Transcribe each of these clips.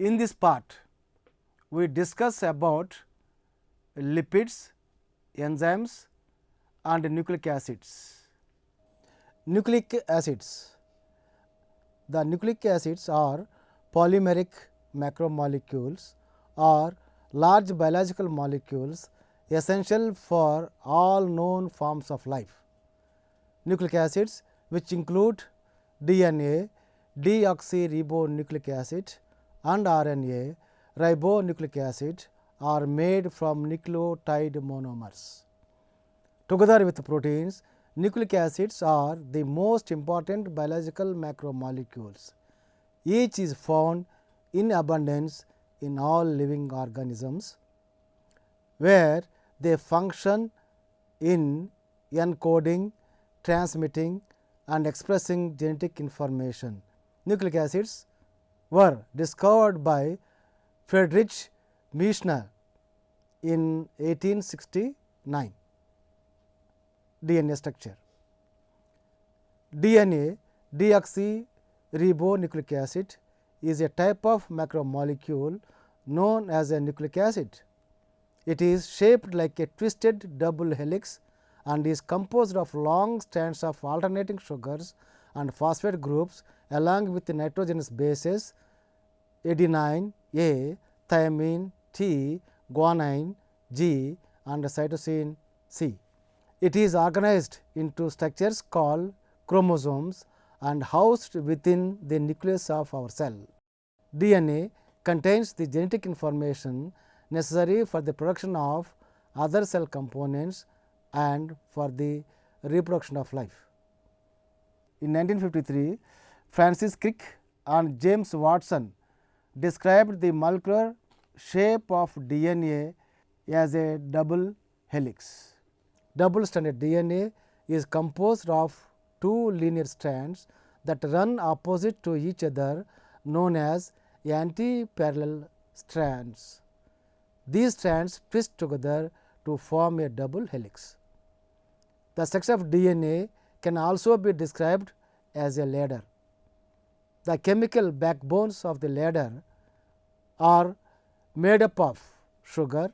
In this part, we discuss about lipids, enzymes and nucleic acids. Nucleic acids. The nucleic acids are polymeric macromolecules or large biological molecules essential for all known forms of life. Nucleic acids, which include DNA, deoxyribonucleic acid and RNA, ribonucleic acid, are made from nucleotide monomers. Together with proteins, nucleic acids are the most important biological macromolecules. Each is found in abundance in all living organisms, where they function in encoding, transmitting and expressing genetic information. Nucleic acids were discovered by Friedrich Michener in 1869. DNA structure. DNA, deoxyribonucleic acid, is a type of macromolecule known as a nucleic acid. It is shaped like a twisted double helix and is composed of long strands of alternating sugars and phosphate groups along with the nitrogenous bases adenine A, thymine T, guanine G and cytosine C. It is organized into structures called chromosomes and housed within the nucleus of our cell. DNA contains the genetic information necessary for the production of other cell components and for the reproduction of life. In 1953, Francis Crick and James Watson described the molecular shape of DNA as a double helix. Double stranded DNA is composed of two linear strands that run opposite to each other, known as antiparallel strands. These strands twist together to form a double helix. The structure of DNA can also be described as a ladder. The chemical backbones of the ladder are made up of sugar,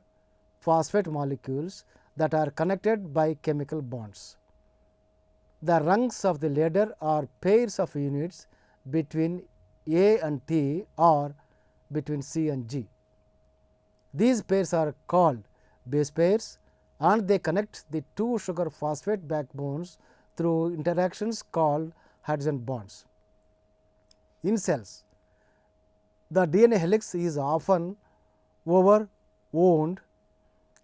phosphate molecules that are connected by chemical bonds. The rungs of the ladder are pairs of units between A and T or between C and G. These pairs are called base pairs and they connect the two sugar phosphate backbones through interactions called hydrogen bonds. In cells, the DNA helix is often overwound,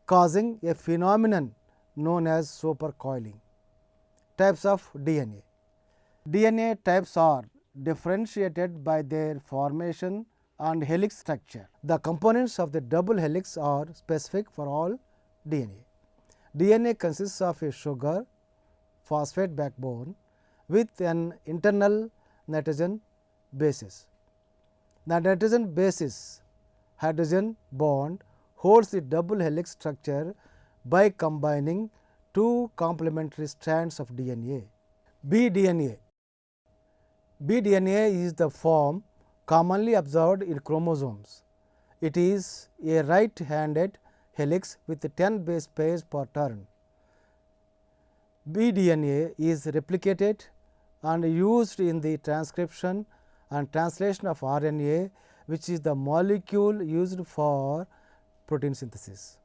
causing a phenomenon known as supercoiling. Types of DNA. DNA types are differentiated by their formation and helix structure. The components of the double helix are specific for all DNA. DNA consists of a sugar phosphate backbone with an internal nitrogen basis. The nitrogen basis hydrogen bond holds the double helix structure by combining two complementary strands of DNA. bDNA. bDNA is the form commonly observed in chromosomes. It is a right-handed helix with 10 base pairs per turn. bDNA is replicated and used in the transcription and translation of RNA, which is the molecule used for protein synthesis.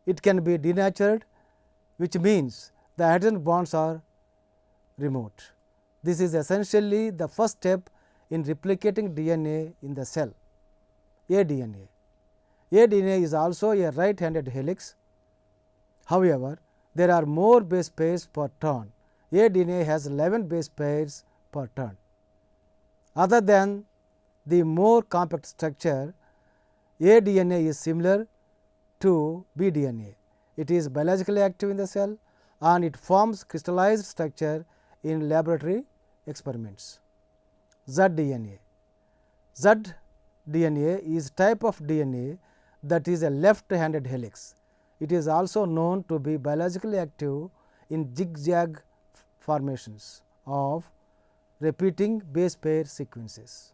It can be denatured, which means the hydrogen bonds are removed. This is essentially the first step in replicating DNA in the cell. aDNA. aDNA is also a right-handed helix. However, there are more base pairs per turn. aDNA has 11 base pairs per turn. Other than the more compact structure, aDNA is similar to bDNA. It is biologically active in the cell and it forms crystallized structure in laboratory experiments. zDNA. zDNA is type of DNA that is a left-handed helix. It is also known to be biologically active in zigzag formations of repeating base pair sequences.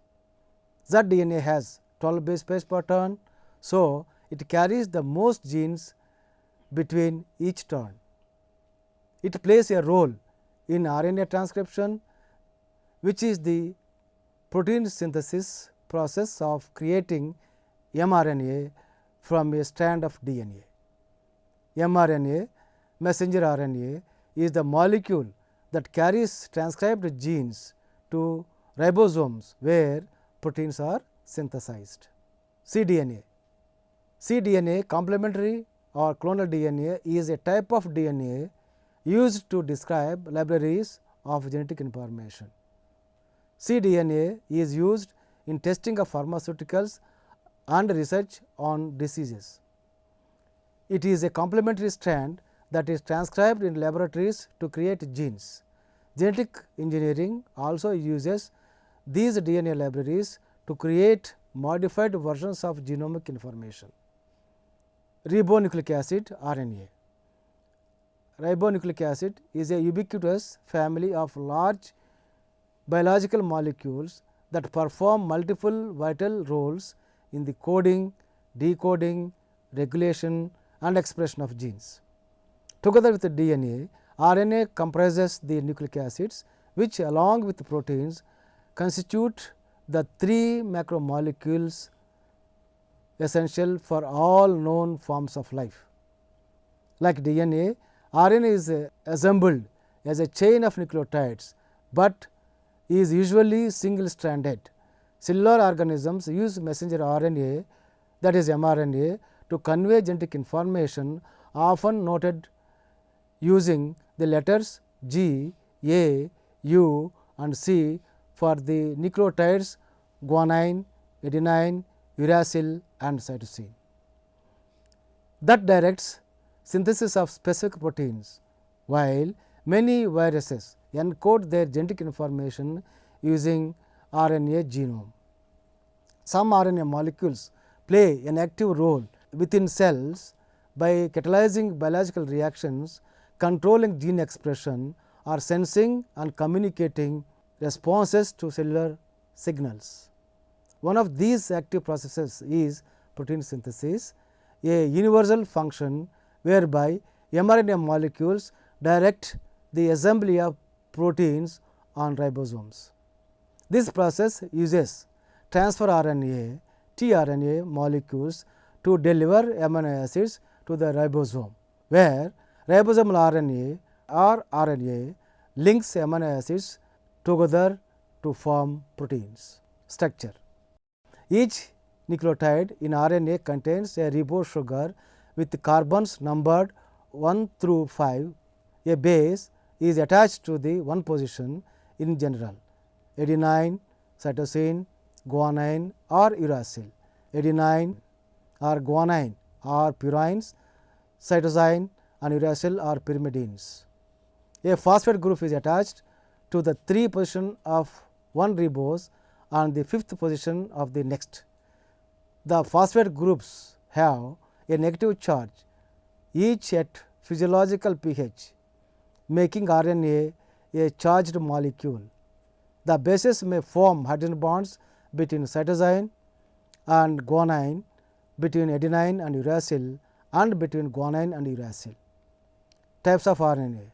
Z-DNA has 12 base pairs per turn. So, it carries the most genes between each turn. It plays a role in RNA transcription, which is the protein synthesis process of creating mRNA from a strand of DNA. mRNA, messenger RNA, is the molecule that carries transcribed genes to ribosomes where proteins are synthesized. cDNA. cDNA, complementary or clonal DNA, is a type of DNA used to describe libraries of genetic information. cDNA is used in testing of pharmaceuticals and research on diseases. It is a complementary strand that is transcribed in laboratories to create genes. Genetic engineering also uses these DNA libraries to create modified versions of genomic information. Ribonucleic acid RNA. Ribonucleic acid is a ubiquitous family of large biological molecules that perform multiple vital roles in the coding, decoding, regulation and expression of genes. Together with the DNA, RNA comprises the nucleic acids, which along with the proteins constitute the 3 macromolecules essential for all known forms of life. Like DNA, RNA is assembled as a chain of nucleotides, but is usually single stranded. Cellular organisms use messenger RNA, that is mRNA, to convey genetic information, often noted using the letters G, A, U and C for the nucleotides guanine, adenine, uracil and cytosine. That directs synthesis of specific proteins, while many viruses encode their genetic information using RNA genome. Some RNA molecules play an active role within cells by catalyzing biological reactions, controlling gene expression or sensing and communicating responses to cellular signals. One of these active processes is protein synthesis, a universal function whereby mRNA molecules direct the assembly of proteins on ribosomes. This process uses transfer RNA, tRNA molecules to deliver amino acids to the ribosome, where ribosomal RNA or RNA links amino acids together to form proteins. Structure. Each nucleotide in RNA contains a ribose sugar with carbons numbered 1 through 5. A base is attached to the 1 position in general: adenine, cytosine, guanine or uracil. Adenine or guanine are purines, cytosine and uracil are pyrimidines. A phosphate group is attached to the 3 position of one ribose and the 5th position of the next. The phosphate groups have a negative charge, each at physiological pH, making RNA a charged molecule. The bases may form hydrogen bonds between cytosine and guanine, between adenine and uracil, and between guanine and uracil. Types of RNA.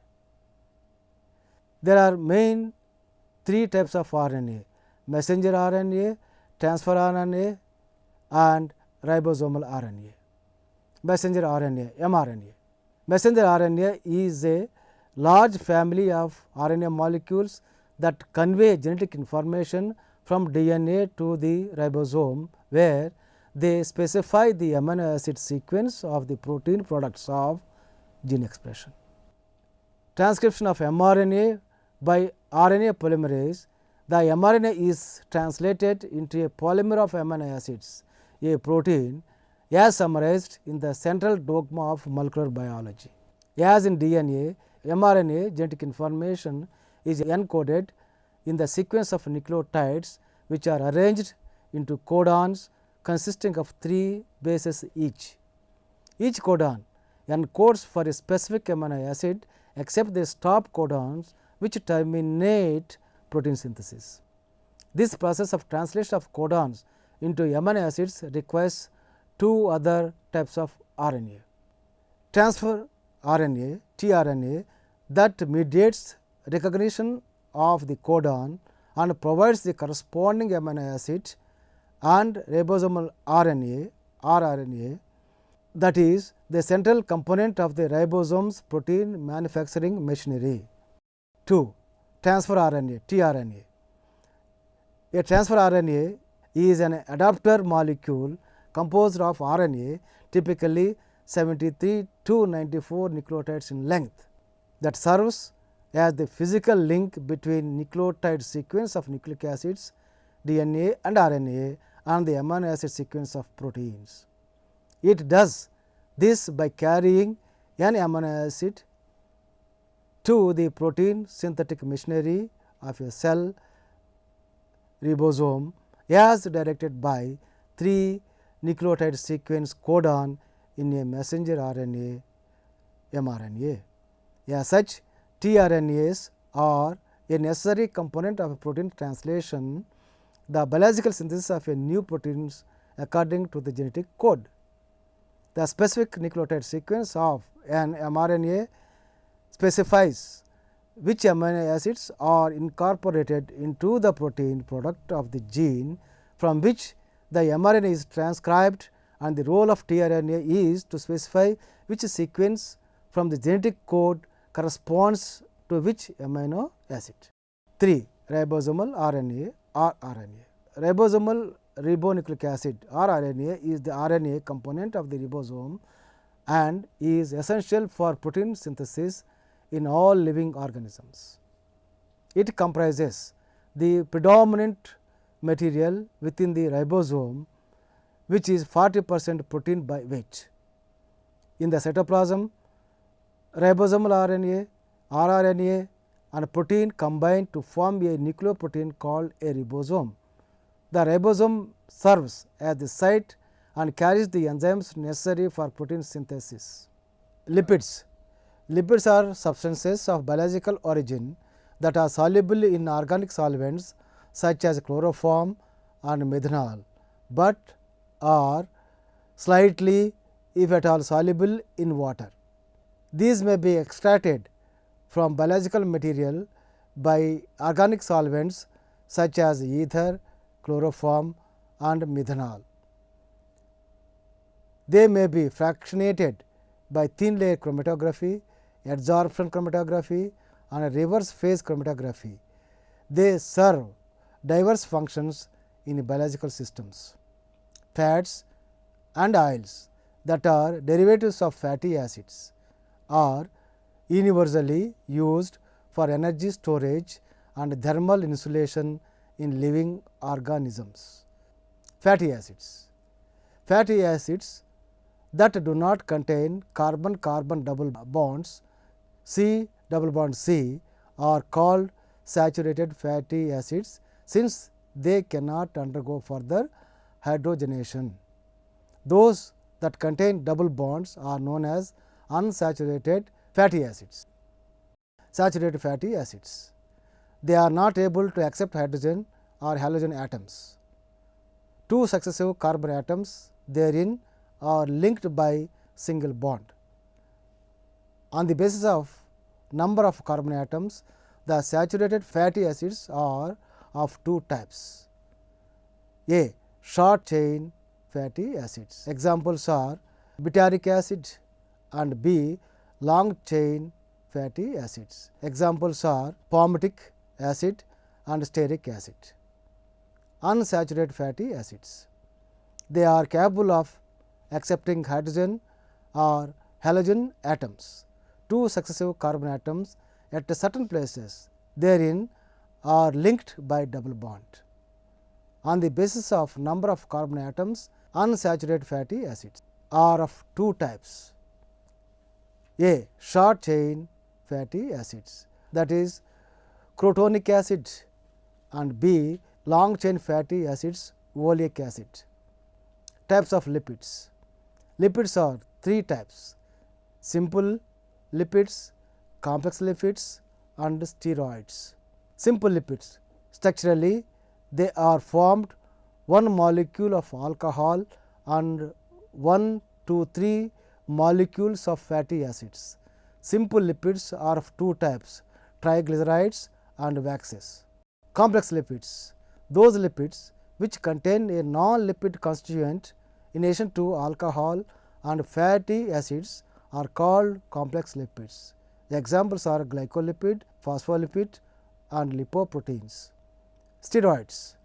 There are main 3 types of RNA: messenger RNA, transfer RNA and ribosomal RNA. Messenger RNA, mRNA. Messenger RNA is a large family of RNA molecules that convey genetic information from DNA to the ribosome, where they specify the amino acid sequence of the protein products of gene expression. Transcription of mRNA by RNA polymerase. The mRNA is translated into a polymer of amino acids, a protein, as summarized in the central dogma of molecular biology. As in DNA, mRNA genetic information is encoded in the sequence of nucleotides, which are arranged into codons consisting of 3 bases each. Each codon encodes for a specific amino acid except the stop codons which terminate protein synthesis. This process of translation of codons into amino acids requires two other types of RNA. Transfer RNA, tRNA, that mediates recognition of the codon and provides the corresponding amino acid, and ribosomal RNA, rRNA, that is the central component of the ribosome's protein manufacturing machinery. 2. Transfer RNA, tRNA. A transfer RNA is an adapter molecule composed of RNA, typically 73 to 94 nucleotides in length, that serves as the physical link between nucleotide sequence of nucleic acids, DNA and RNA, and the amino acid sequence of proteins. It does this by carrying an amino acid to the protein synthetic machinery of a cell ribosome as directed by 3 nucleotide sequence codon in a messenger RNA mRNA. As such, tRNAs are a necessary component of a protein translation, the biological synthesis of a new proteins according to the genetic code. The specific nucleotide sequence of an mRNA specifies which amino acids are incorporated into the protein product of the gene from which the mRNA is transcribed, and the role of tRNA is to specify which sequence from the genetic code corresponds to which amino acid. 3. Ribosomal RNA or RNA. Ribosomal ribonucleic acid or RNA is the RNA component of the ribosome and is essential for protein synthesis in all living organisms. It comprises the predominant material within the ribosome, which is 40% protein by weight. In the cytoplasm, ribosomal RNA, rRNA and protein combine to form a nucleoprotein called a ribosome. The ribosome serves as the site and carries the enzymes necessary for protein synthesis. Lipids. Lipids are substances of biological origin that are soluble in organic solvents such as chloroform and methanol, but are slightly, if at all, soluble in water. These may be extracted from biological material by organic solvents such as ether, chloroform and methanol. They may be fractionated by thin layer chromatography, adsorption chromatography and reverse phase chromatography. They serve diverse functions in biological systems. Fats and oils that are derivatives of fatty acids are universally used for energy storage and thermal insulation in living organisms. Fatty acids. Fatty acids that do not contain carbon-carbon double bonds C double bond C are called saturated fatty acids, since they cannot undergo further hydrogenation. Those that contain double bonds are known as unsaturated fatty acids. Saturated fatty acids. They are not able to accept hydrogen or halogen atoms. Two successive carbon atoms therein are linked by single bond. On the basis of number of carbon atoms, the saturated fatty acids are of two types. A. Short chain fatty acids. Examples are butyric acid, and B. Long chain fatty acids. Examples are palmitic acid and stearic acid. Unsaturated fatty acids. They are capable of accepting hydrogen or halogen atoms. Two successive carbon atoms at certain places therein are linked by double bond. On the basis of number of carbon atoms, unsaturated fatty acids are of two types. A. Short chain fatty acids, that is crotonic acid, and B. Long chain fatty acids, oleic acid. Types of lipids. Lipids are three types: simple lipids, complex lipids and steroids. Simple lipids, structurally They are formed one molecule of alcohol and 1 to 3 molecules of fatty acids. Simple lipids are of two types, triglycerides and waxes. Complex lipids, those lipids which contain a non-lipid constituent in addition to alcohol and fatty acids are called complex lipids. The examples are glycolipid, phospholipid and lipoproteins. Steroids.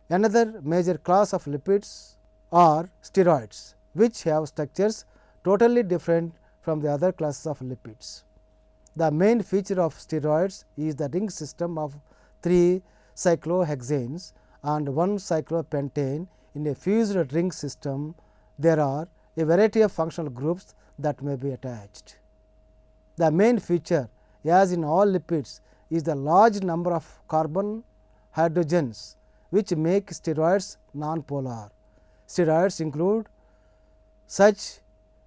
Another major class of lipids are steroids, which have structures totally different from the other classes of lipids. The main feature of steroids is the ring system of 3 cyclohexanes and 1 cyclopentane in a fused ring system. There are a variety of functional groups that may be attached. The main feature, as in all lipids, is the large number of carbon hydrogens which make steroids nonpolar. Steroids include such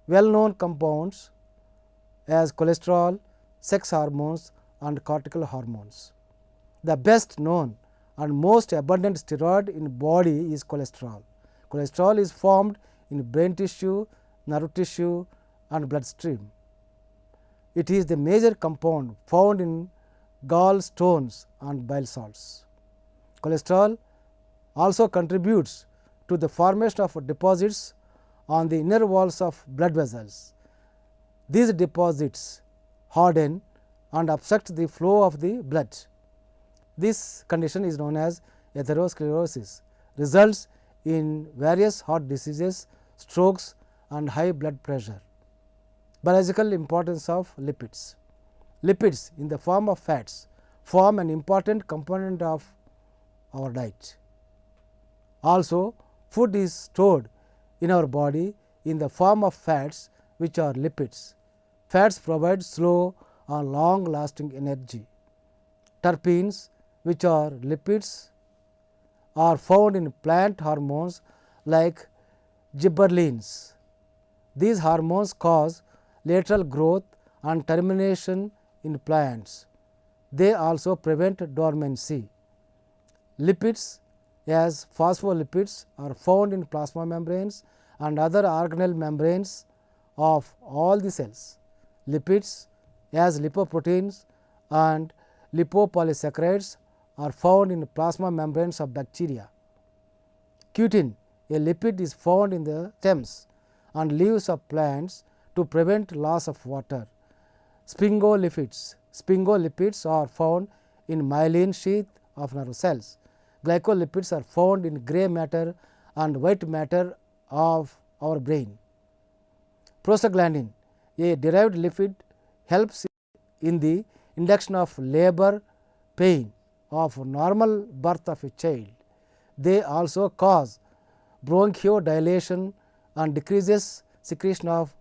well-known compounds as cholesterol, sex hormones and cortical hormones. The best known and most abundant steroid in body is cholesterol. Cholesterol is formed in brain tissue, nerve tissue and bloodstream. It is the major compound found in gallstones and bile salts. Cholesterol also contributes to the formation of deposits on the inner walls of blood vessels. These deposits harden and obstruct the flow of the blood. This condition is known as atherosclerosis, results in various heart diseases, strokes and high blood pressure. Biological importance of lipids. Lipids in the form of fats form an important component of our diet. Also, food is stored in our body in the form of fats which are lipids. Fats provide slow and long lasting energy. Terpenes, which are lipids, are found in plant hormones like gibberellins. These hormones cause lateral growth and termination in plants. They also prevent dormancy. Lipids as phospholipids are found in plasma membranes and other organelle membranes of all the cells. Lipids as lipoproteins and lipopolysaccharides are found in plasma membranes of bacteria. Cutin, a lipid, is found in the stems and leaves of plants to prevent loss of water. Sphingolipids are found in myelin sheath of nerve cells. Glycolipids are found in gray matter and white matter of our brain. Prostaglandin, a derived lipid, helps in the induction of labor pain of normal birth of a child. They also cause bronchodilation and decreases secretion of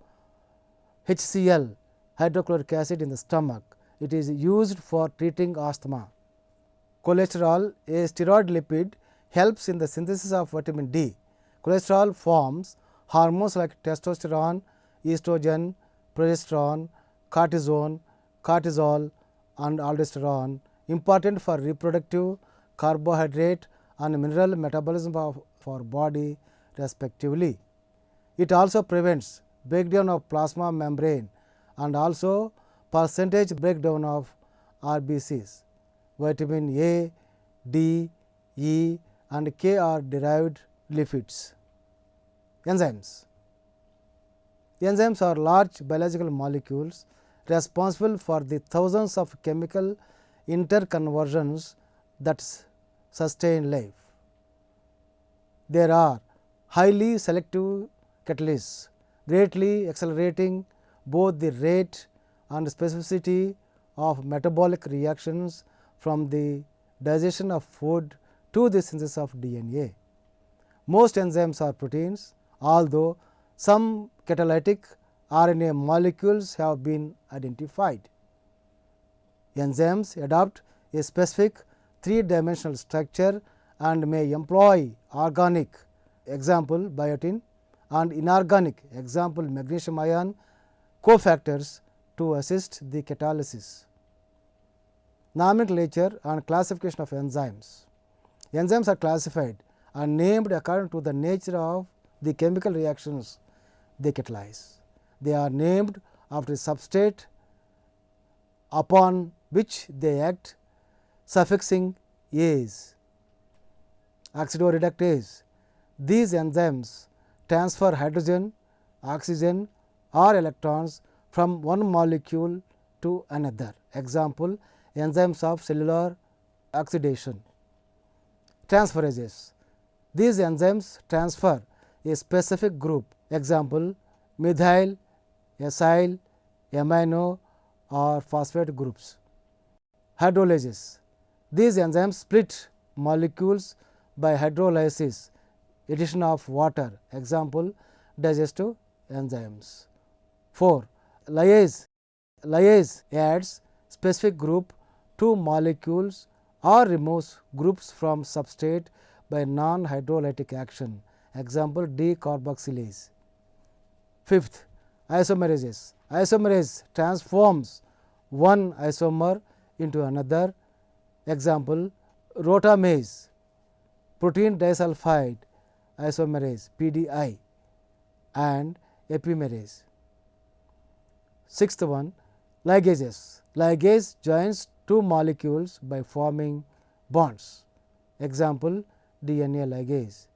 HCl, hydrochloric acid, in the stomach. It is used for treating asthma. Cholesterol, a steroid lipid, helps in the synthesis of vitamin D. Cholesterol forms hormones like testosterone, estrogen, progesterone, cortisone, cortisol and aldosterone, important for reproductive, carbohydrate and mineral metabolism of our body respectively. It also prevents breakdown of plasma membrane and also percentage breakdown of RBCs. Vitamin A, D, E and K are derived lipids. Enzymes. Enzymes are large biological molecules responsible for the thousands of chemical interconversions that sustain life. There are highly selective catalysts, greatly accelerating both the rate and specificity of metabolic reactions from the digestion of food to the synthesis of DNA. Most enzymes are proteins, although some catalytic RNA molecules have been identified. Enzymes adopt a specific three-dimensional structure and may employ organic, example biotin, and inorganic, example magnesium ion, cofactors to assist the catalysis. Nomenclature and classification of enzymes. Enzymes are classified and named according to the nature of the chemical reactions they catalyze. They are named after the substrate upon which they act, suffixing ase. Oxidoreductase. These enzymes transfer hydrogen, oxygen or electrons from one molecule to another. Example, enzymes of cellular oxidation. Transferases. These enzymes transfer a specific group. Example, methyl, acyl, amino or phosphate groups. Hydrolases. These enzymes split molecules by hydrolysis, addition of water. Example, digestive enzymes. 4. Lyase. Lyase adds specific group to molecules or removes groups from substrate by non-hydrolytic action. Example, decarboxylase. 5th, isomerases. Isomerase transforms one isomer into another. Example, rotamase, protein disulfide isomerase PDI, and epimerase. 6th one, ligases. Ligase joins two molecules by forming bonds. Example, DNA ligase.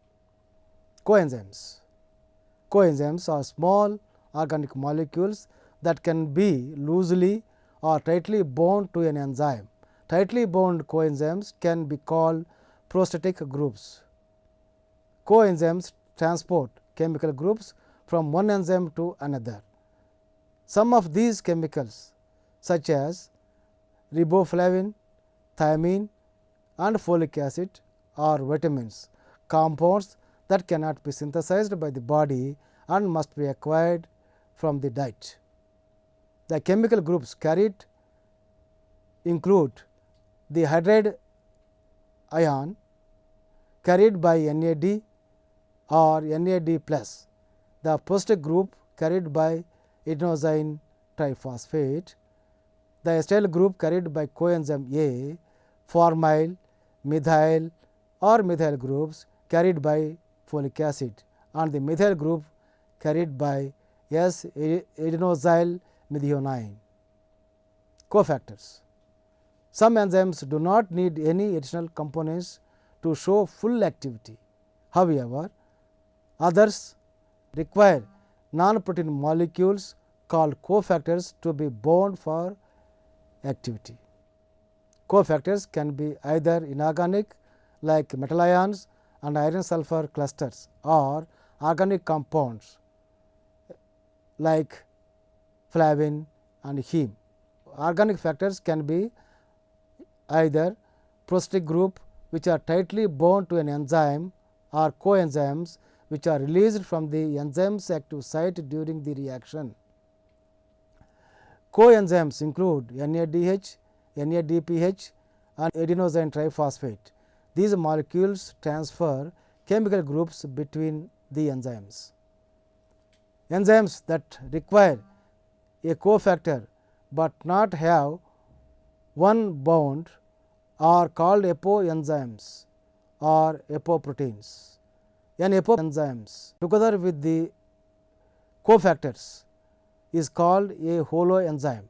Coenzymes. Coenzymes are small organic molecules that can be loosely or tightly bound to an enzyme. Tightly bound coenzymes can be called prosthetic groups. Coenzymes transport chemical groups from one enzyme to another. Some of these chemicals, such as riboflavin, thiamine and folic acid, are vitamins, compounds that cannot be synthesized by the body and must be acquired from the diet. The chemical groups carried include the hydride ion carried by NAD or NAD plus, the prosthetic group carried by adenosine triphosphate, the acyl group carried by coenzyme A, formyl, methyl or methyl groups carried by folic acid, and the methyl group carried by S-adenosyl methionine. Cofactors. Some enzymes do not need any additional components to show full activity. However, others require non-protein molecules called cofactors to be bound for activity. Cofactors can be either inorganic like metal ions and iron sulfur clusters, or organic compounds like flavin and heme. Organic factors can be either prosthetic group which are tightly bound to an enzyme, or coenzymes which are released from the enzyme's active site during the reaction. Coenzymes include NADH, NADPH and adenosine triphosphate. These molecules transfer chemical groups between the enzymes. Enzymes that require a cofactor but not have one bond are called apoenzymes or apoproteins. An apoenzymes together with the cofactors is called a holoenzyme.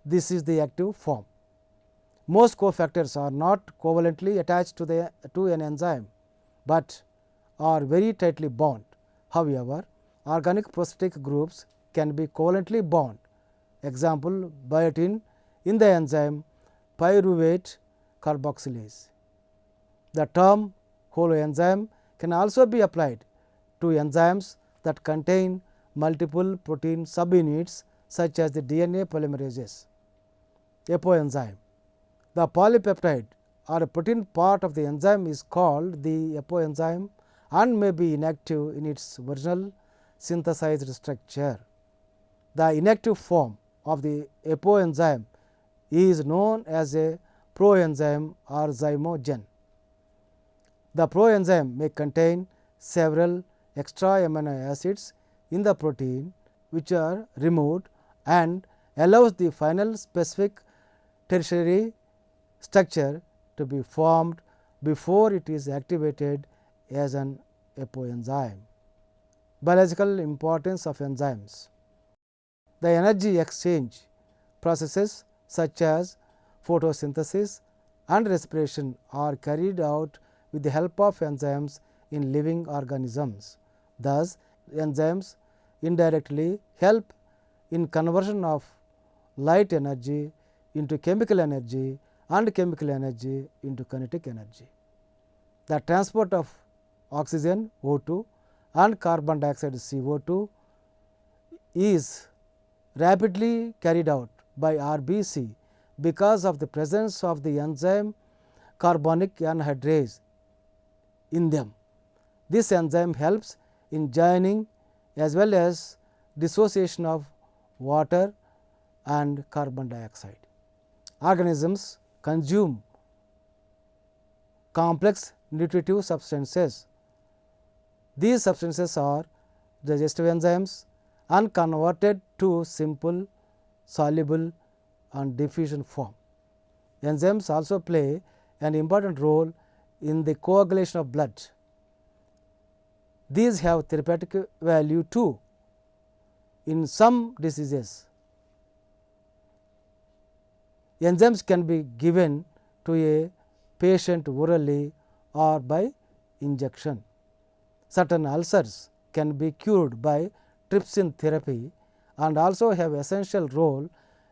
This is the active form. Most cofactors are not covalently attached to an enzyme, but are very tightly bound. However, organic prosthetic groups can be covalently bound. Example, biotin in the enzyme pyruvate carboxylase. The term holoenzyme can also be applied to enzymes that contain multiple protein subunits, such as the DNA polymerases. Apoenzyme. The polypeptide or a protein part of the enzyme is called the apoenzyme and may be inactive in its original synthesized structure. The inactive form of the apoenzyme is known as a proenzyme or zymogen. The proenzyme may contain several extra amino acids in the protein which are removed and allows the final specific tertiary structure to be formed before it is activated as an apoenzyme. Biological importance of enzymes. The energy exchange processes such as photosynthesis and respiration are carried out with the help of enzymes in living organisms. Thus, enzymes indirectly help in conversion of light energy into chemical energy and chemical energy into kinetic energy. The transport of oxygen O2 and carbon dioxide CO2 is rapidly carried out by RBC because of the presence of the enzyme carbonic anhydrase in them. This enzyme helps in joining as well as dissociation of water and carbon dioxide. Organisms consume complex nutritive substances. These substances are digestive enzymes and converted to simple, soluble and diffusion form. Enzymes also play an important role in the coagulation of blood. These have therapeutic value too in some diseases. Enzymes can be given to a patient orally or by injection. Certain ulcers can be cured by trypsin therapy and also have essential role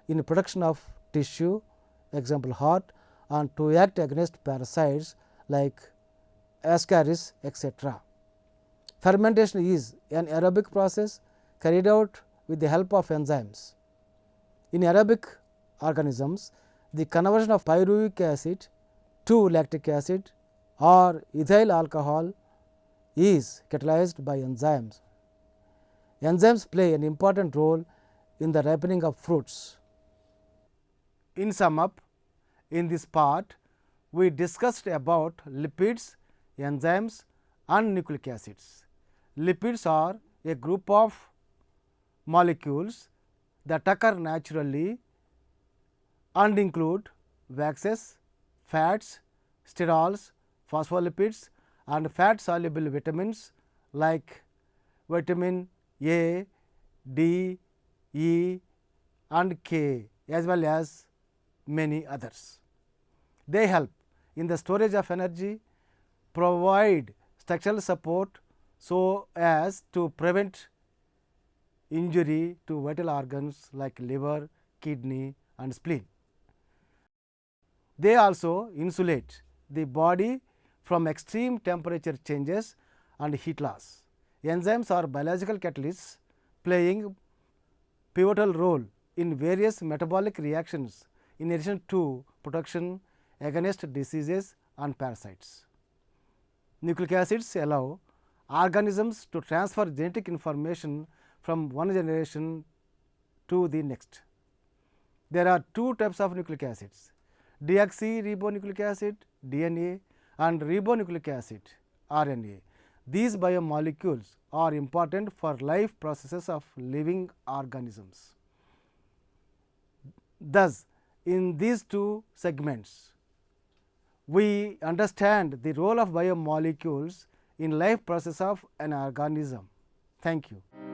in production of tissue, example heart, and to act against parasites like Ascaris etc. Fermentation is an aerobic process carried out with the help of enzymes. In aerobic organisms, the conversion of pyruvic acid to lactic acid or ethyl alcohol is catalyzed by enzymes. Enzymes play an important role in the ripening of fruits. In sum up, in this part, we discussed about lipids, enzymes and nucleic acids. Lipids are a group of molecules that occur naturally and include waxes, fats, sterols, phospholipids and fat soluble vitamins like vitamin A, D, E and K as well as many others. They help in the storage of energy, provide structural support so as to prevent injury to vital organs like liver, kidney and spleen. They also insulate the body from extreme temperature changes and heat loss. Enzymes are biological catalysts playing pivotal role in various metabolic reactions in addition to protection against diseases and parasites. Nucleic acids allow organisms to transfer genetic information from one generation to the next. There are two types of nucleic acids, deoxyribonucleic acid DNA and ribonucleic acid RNA. These biomolecules are important for life processes of living organisms. Thus, in these two segments, we understand the role of biomolecules in life process of an organism. Thank you.